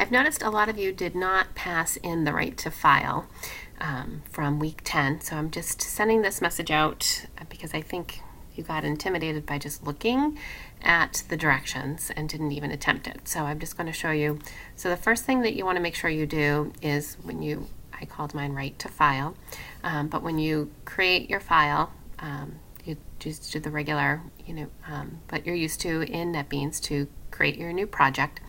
I've noticed a lot of you did not pass in the right to file from week 10, so I'm just sending this message out because I think you got intimidated by just looking at the directions and didn't even attempt it. So I'm just going to show you. So the first thing that you want to make sure you do is I called mine write to file, but when you create your file, you just do the regular, what you're used to in NetBeans to create your new project.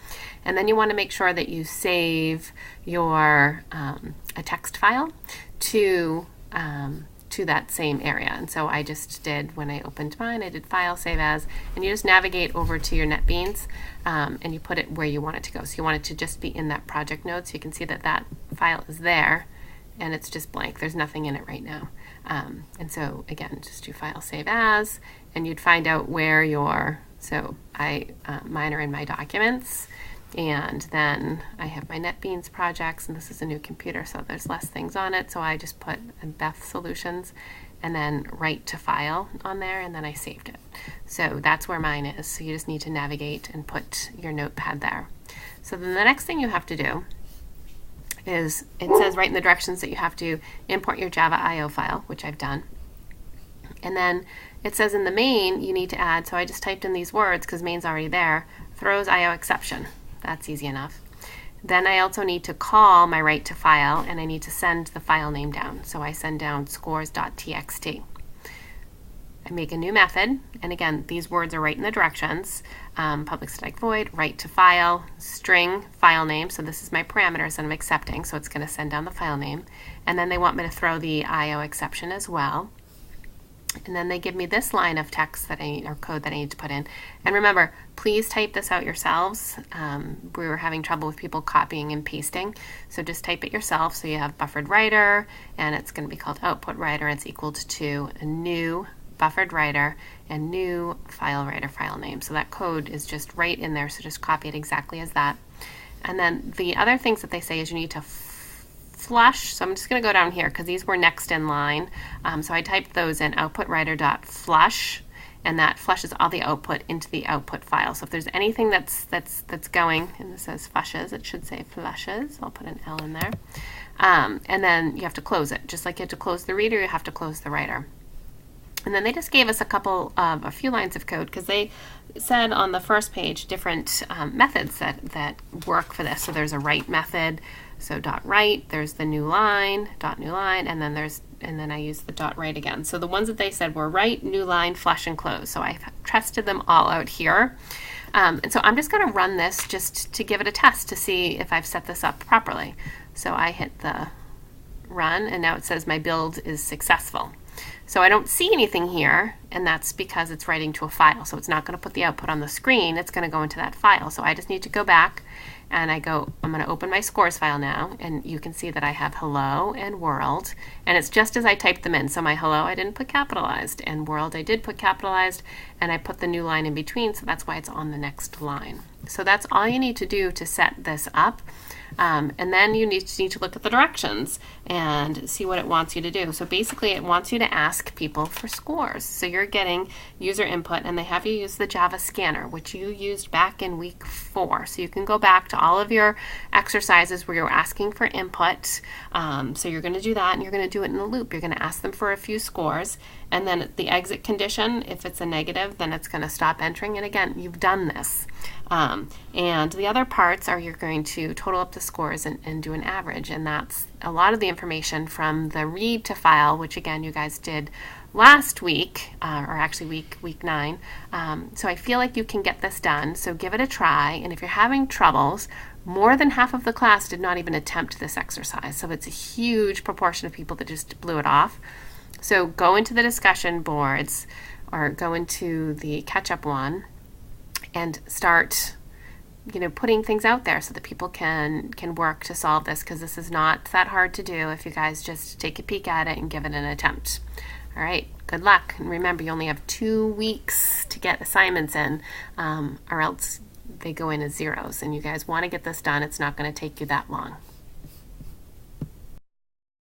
And then you want to make sure that you save your a text file to that same area. And so I just did, when I opened mine, I did File, Save As, and you just navigate over to your NetBeans and you put it where you want it to go. So you want it to just be in that project node, so you can see that that file is there and it's just blank. There's nothing in it right now. And so again, just do File, Save As, and you'd find out where mine are in my documents, and then I have my NetBeans projects, and this is a new computer, so there's less things on it, so I just put Beth Solutions and then write to file on there, and then I saved it. So that's where mine is. So you just need to navigate and put your notepad there. So then the next thing you have to do is, it says right in the directions that you have to import your Java IO file, which I've done. And then it says in the main you need to add, so I just typed in these words because main's already there, throws IO exception. That's easy enough. Then I also need to call my write to file, and I need to send the file name down. So I send down scores.txt. I make a new method, and again, these words are right in the directions. Public static void, write to file, string, file name. So this is my parameters that I'm accepting, so it's going to send down the file name. And then they want me to throw the IO exception as well. And then they give me this line of text or code that I need to put in. And remember, please type this out yourselves. We were having trouble with people copying and pasting, so just type it yourself. So you have buffered writer, and it's going to be called output writer. It's equal to a new buffered writer and new file writer file name. So that code is just right in there, so just copy it exactly as that. And then the other things that they say is you need to flush. So I'm just going to go down here because these were next in line. So I typed those in, output writer.flush, and that flushes all the output into the output file. So if there's anything that's going, and this says flushes, it should say flushes. I'll put an L in there. And then you have to close it. Just like you have to close the reader, you have to close the writer. And then they just gave us a few lines of code because they said on the first page different methods that work for this. So there's a write method. So .write, there's the new line, .new line, and then I use the .write again. So the ones that they said were write, new line, flush, and close. So I tested them all out here. And so I'm just going to run this just to give it a test to see if I've set this up properly. So I hit the run, and now it says my build is successful. So I don't see anything here, and that's because it's writing to a file. So it's not going to put the output on the screen. It's going to go into that file. So I just need to go back, and I'm going to open my scores file now, and you can see that I have hello and world, and it's just as I typed them in. So my hello I didn't put capitalized, and world I did put capitalized, and I put the new line in between, so that's why it's on the next line. So that's all you need to do to set this up. And then you need to look at the directions and see what it wants you to do. So basically it wants you to ask people for scores. So you're getting user input, and they have you use the Java scanner, which you used back in week 4. So you can go back to all of your exercises where you're asking for input. So you're going to do that, and you're going to do it in a loop. You're going to ask them for a few scores, and then the exit condition, if it's a negative, then it's going to stop entering. And again, you've done this. And the other parts are you're going to total up the scores and do an average, and that's a lot of the information from the read to file, which again you guys did last week, or actually week 9. So I feel like you can get this done, so give it a try. And if you're having troubles, more than half of the class did not even attempt this exercise, so it's a huge proportion of people that just blew it off. So go into the discussion boards or go into the catch-up one and start putting things out there so that people can work to solve this, because this is not that hard to do if you guys just take a peek at it and give it an attempt. All right, good luck. And remember, you only have 2 weeks to get assignments in, or else they go in as zeros. And you guys want to get this done. It's not going to take you that long.